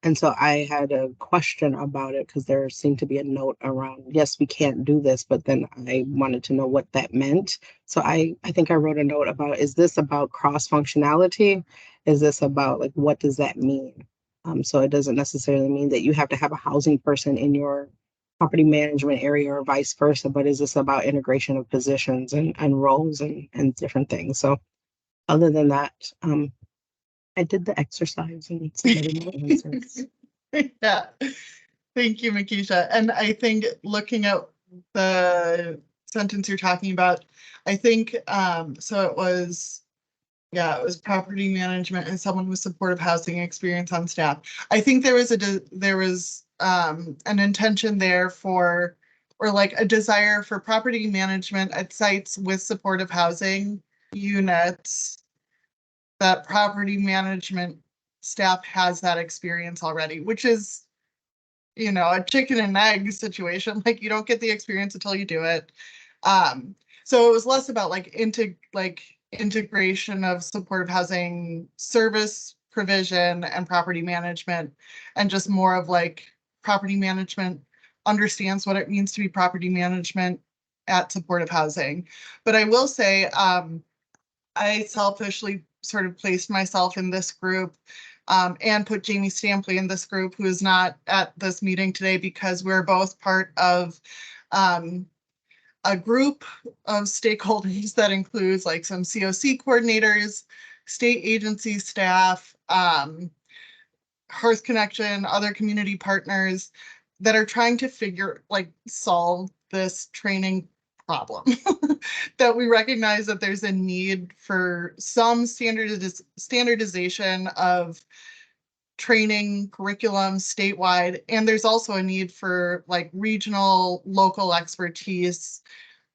And so I had a question about it because there seemed to be a note around, yes, we can't do this, but then I wanted to know what that meant. So I think I wrote a note about, is this about cross functionality? Is this about like, what does that mean? So it doesn't necessarily mean that you have to have a housing person in your property management area or vice versa, but is this about integration of positions and roles and different things? So other than that, I did the exercise and submitted my answers. Yeah. Thank you, Makisha. And I think looking at the sentence you're talking about, I think so it was property management and someone with supportive housing experience on staff. I think there was an intention there for, or like a desire for property management at sites with supportive housing units, that property management staff has that experience already, which is, you know, a chicken and egg situation. Like you don't get the experience until you do it. So it was less about like integration of supportive housing service provision and property management, and just more of like property management understands what it means to be property management at supportive housing. But I will say, I selfishly sort of placed myself in this group and put Jamie Stampley in this group, who is not at this meeting today because we're both part of a group of stakeholders that includes like some COC coordinators, state agency staff, Hearth Connection, other community partners that are trying to solve this training problem. That we recognize that there's a need for some standardization of training curriculum statewide, and there's also a need for like regional, local expertise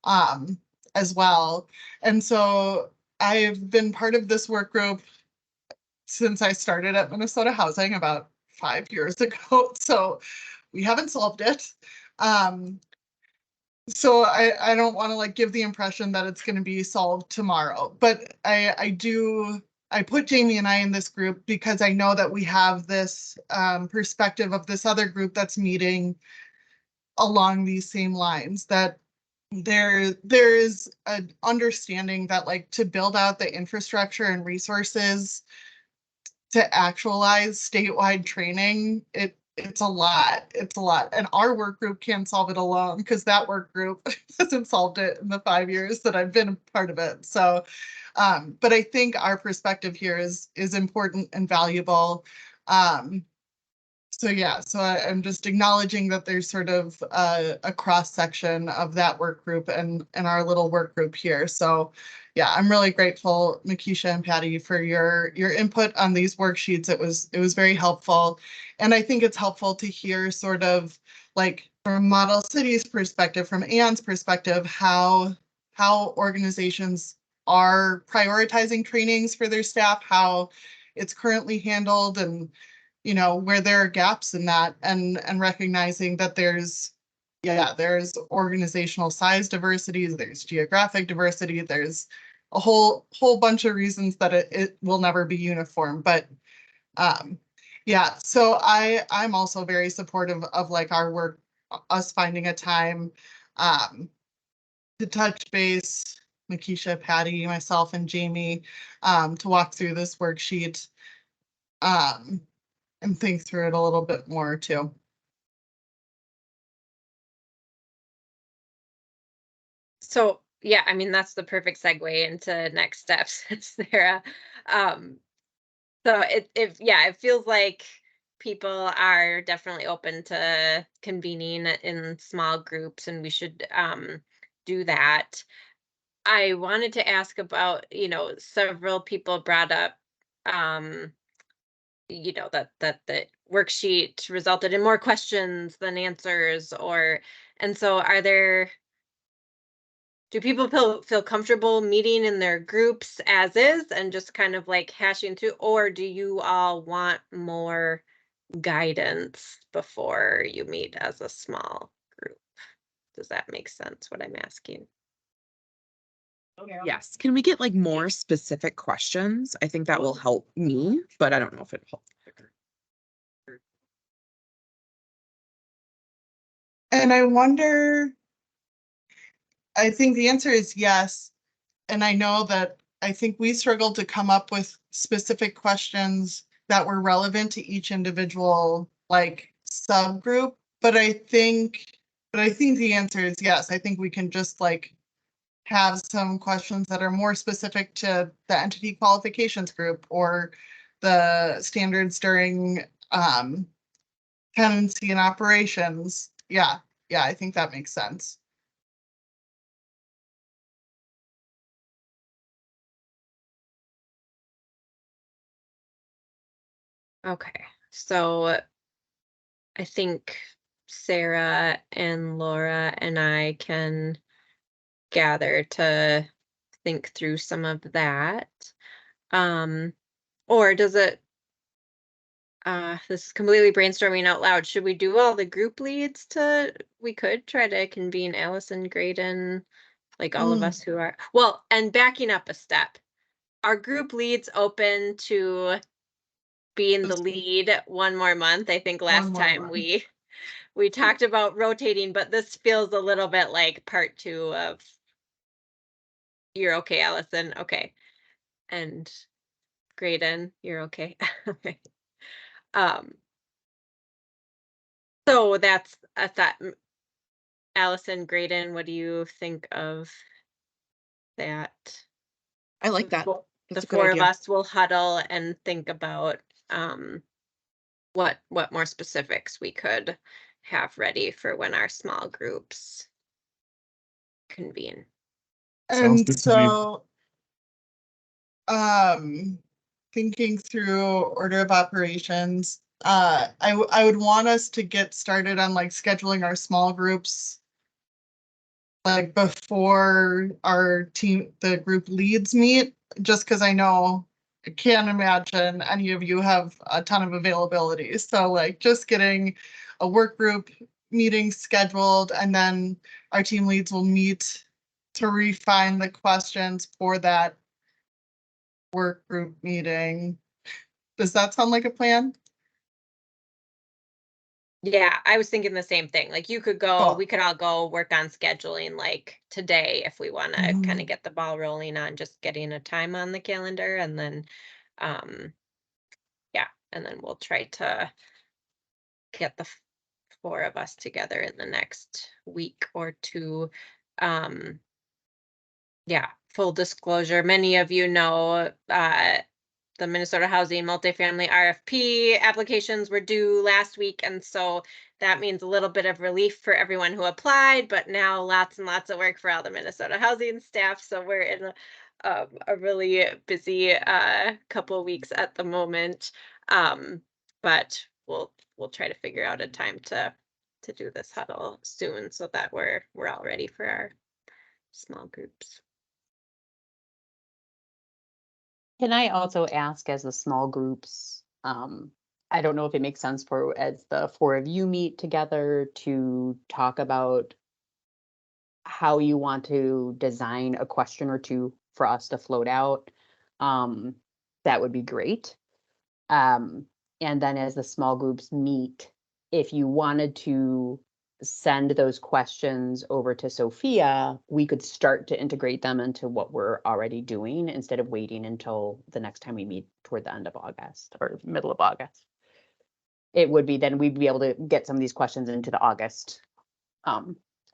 as well. And so I've been part of this work group since I started at Minnesota Housing about 5 years ago. So we haven't solved it. So I don't want to like give the impression that it's going to be solved tomorrow, but I put Jamie and I in this group because I know that we have this perspective of this other group that's meeting along these same lines, that there is an understanding that like to build out the infrastructure and resources to actualize statewide training, it's a lot. And our work group can't solve it alone because that work group hasn't solved it in the 5 years that I've been a part of it. So, but I think our perspective here is important and valuable. So yeah, so I'm just acknowledging that there's sort of a cross section of that work group and our little work group here. So yeah, I'm really grateful, Makisha and Patty, for your input on these worksheets. It was very helpful. And I think it's helpful to hear sort of like from Model City's perspective, from Ann's perspective, how organizations are prioritizing trainings for their staff, how it's currently handled, and you know, where there are gaps in that, and recognizing that there's organizational size diversity, there's geographic diversity, there's a whole bunch of reasons that it will never be uniform. But yeah, so I'm also very supportive of like our work, us finding a time to touch base Makisha, Patty, myself, and Jamie to walk through this worksheet and think through it a little bit more too. So yeah, I mean, that's the perfect segue into next steps, Sarah. So it feels like people are definitely open to convening in small groups, and we should do that. I wanted to ask about, several people brought up, um, that the worksheet resulted in more questions than answers, and so do people feel comfortable meeting in their groups as is and just kind of like hashing through, or do you all want more guidance before you meet as a small group? Does that make sense, what I'm asking? Yes. Can we get like more specific questions? I think that will help me, but I don't know if it'll help. And I wonder, I think the answer is yes. And I know that I think we struggled to come up with specific questions that were relevant to each individual like subgroup. But I think the answer is yes. I think we can just like have some questions that are more specific to the entity qualifications group or the standards during tenancy and operations. Yeah, I think that makes sense. Okay, so I think Sarah and Laura and I can gather to think through some of that. Or does it, this is completely brainstorming out loud. Should we do all the group leads we could try to convene Allison, Graydon, like all of us who are, well, and backing up a step. Are group leads open to being the lead one more month? I think last time we talked about rotating, but this feels a little bit like part 2 of you're okay, Allison. Okay. And Graydon, you're okay. Okay. So that's a thought. Allison, Graydon, what do you think of that? I like that. The That's a good 4 of idea. us will huddle and think about what more specifics we could have ready for when our small groups convene. Sounds And good to me. so thinking through order of operations, I would want us to get started on like scheduling our small groups like before the group leads meet, just because I know I can't imagine any of you have a ton of availability. So like just getting a work group meeting scheduled, and then our team leads will meet to refine the questions for that work group meeting. Does that sound like a plan? Yeah, I was thinking the same thing. Like you could go, Cool. we could all go work on scheduling like today if we want to kind of get the ball rolling on just getting a time on the calendar, and then yeah, and then we'll try to get the 4 of us together in the next week or 2. Yeah, full disclosure, many of you know the Minnesota Housing Multifamily RFP applications were due last week, and so that means a little bit of relief for everyone who applied, but now lots and lots of work for all the Minnesota housing staff. So we're in a really busy couple of weeks at the moment, but we'll try to figure out a time to do this huddle soon so that we're all ready for our small groups. Can I also ask, as the small groups, I don't know if it makes sense for, as the 4 of you meet together, to talk about how you want to design a question or 2 for us to float out. That would be great. And then as the small groups meet, if you wanted to send those questions over to Sophia, we could start to integrate them into what we're already doing instead of waiting until the next time we meet toward the end of August or middle of August. It would be, then we'd be able to get some of these questions into the August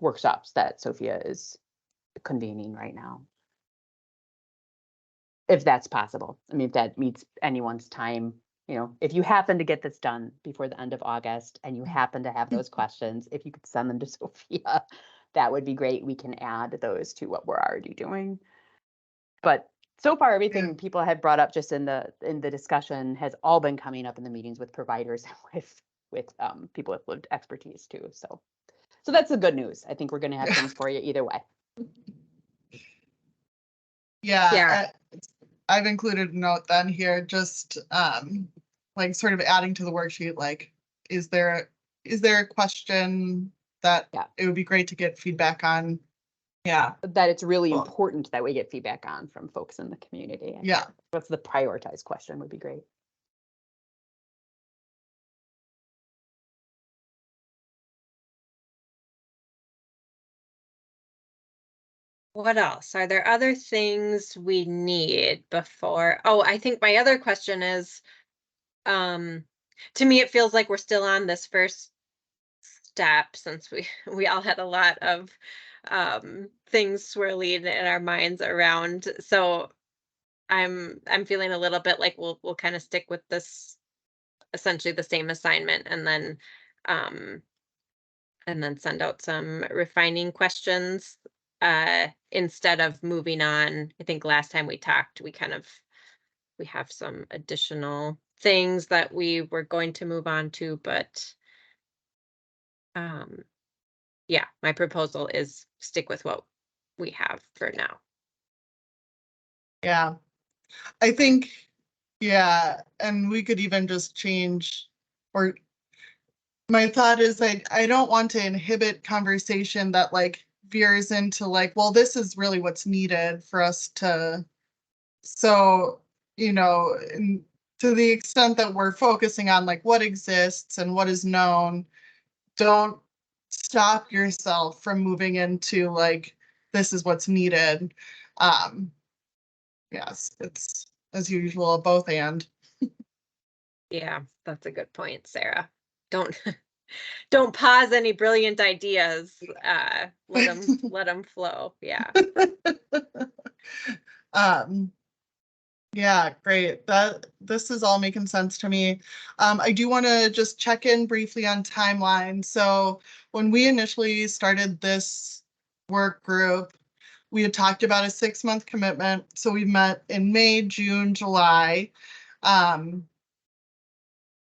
workshops that Sophia is convening right now. If that's possible. I mean, if that meets anyone's time, you know, if you happen to get this done before the end of August and you happen to have those questions, if you could send them to Sophia, that would be great. We can add those to what we're already doing. But so far, everything people have brought up just in the discussion has all been coming up in the meetings with providers and with people with lived expertise too. So that's the good news. I think we're going to have things for you either way. Yeah, I've included a note then here, just like sort of adding to the worksheet, like, is there a question that it would be great to get feedback on? Yeah. That it's really important that we get feedback on from folks in the community. Yeah. That's the prioritized question would be great. What else? Are there other things we need before? Oh, I think my other question is, to me, it feels like we're still on this first step since we all had a lot of things swirling in our minds around. So I'm feeling a little bit like we'll kind of stick with this, essentially the same assignment, and then send out some refining questions instead of moving on. I think last time we talked, we have some additional things that we were going to move on to, but yeah, my proposal is stick with what we have for now. Yeah, I think, yeah, and we could even just change, or my thought is I don't want to inhibit conversation that like veers into like, well, this is really what's needed for us to, so, you know, to the extent that we're focusing on like what exists and what is known, don't stop yourself from moving into like, this is what's needed. Yes, it's as usual, a both and. Yeah, that's a good point, Sarah. Don't pause any brilliant ideas. Let them flow. Yeah. Yeah, great. This is all making sense to me. I do want to just check in briefly on timeline. So when we initially started this work group, we had talked about a 6-month commitment. So we met in May, June, July.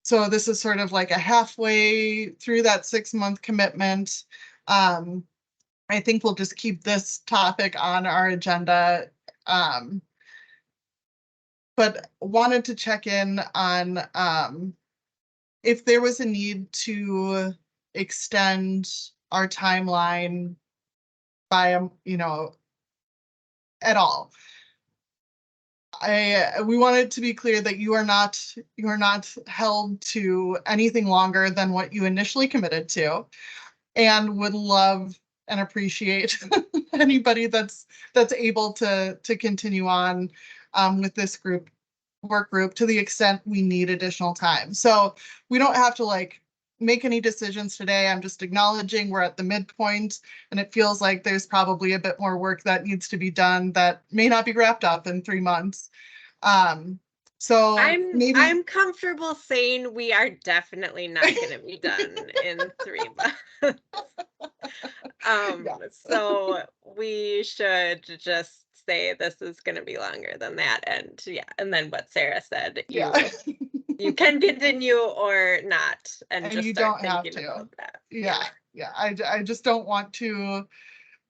So this is sort of like a halfway through that 6-month commitment. I think we'll just keep this topic on our agenda. But wanted to check in on if there was a need to extend our timeline by, at all. We wanted to be clear that you are not held to anything longer than what you initially committed to, and would love and appreciate anybody that's able to continue on with this work group to the extent we need additional time. So we don't have to like make any decisions today. I'm just acknowledging we're at the midpoint, and it feels like there's probably a bit more work that needs to be done that may not be wrapped up in 3 months. So I'm comfortable saying we are definitely not going to be done in 3 months. So we should just say this is going to be longer than that, and and then what Sarah said, you can continue or not, and just you start don't have thinking to. about that. Yeah. I just don't want to.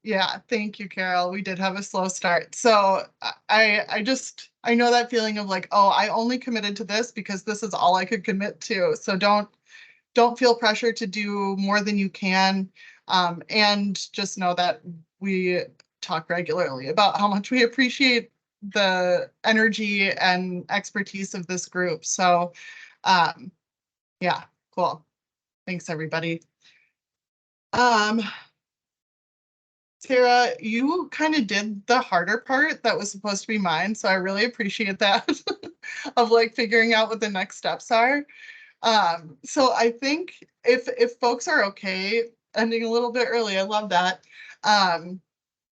Yeah, thank you, Carol. We did have a slow start. So I know that feeling of like, oh, I only committed to this because this is all I could commit to. So don't feel pressure to do more than you can. And just know that we talk regularly about how much we appreciate the energy and expertise of this group. So yeah, cool. Thanks, everybody. Sarah, you kind of did the harder part that was supposed to be mine, so I really appreciate that of like figuring out what the next steps are. So I think if folks are okay ending a little bit early, I love that.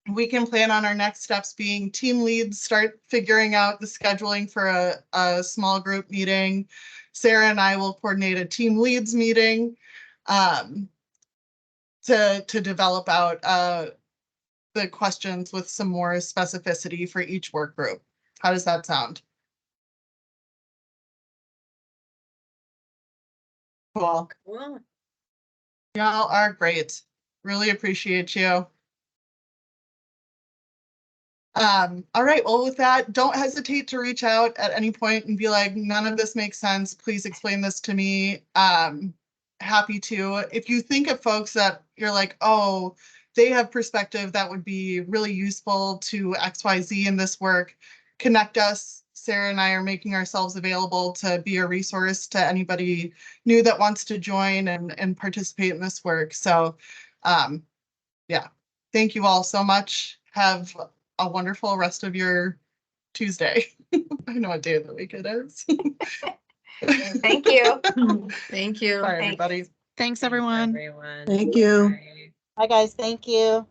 We can plan on our next steps being team leads, start figuring out the scheduling for a small group meeting. Sarah and I will coordinate a team leads meeting to develop out the questions with some more specificity for each work group. How does that sound? Cool. Well, Y'all are great. Really appreciate you. All right, well, with that, don't hesitate to reach out at any point and be like, none of this makes sense. Please explain this to me. Happy to. If you think of folks that you're like, oh, they have perspective that would be really useful to XYZ in this work, connect us. Sarah and I are making ourselves available to be a resource to anybody new that wants to join and participate in this work. So yeah, thank you all so much. Have a wonderful rest of your Tuesday. I know what day of the week it is. Thank you. Thank you. Sorry, Thanks. everybody. Thanks, everyone. everyone. Thank you. Bye. Bye, guys. Thank you.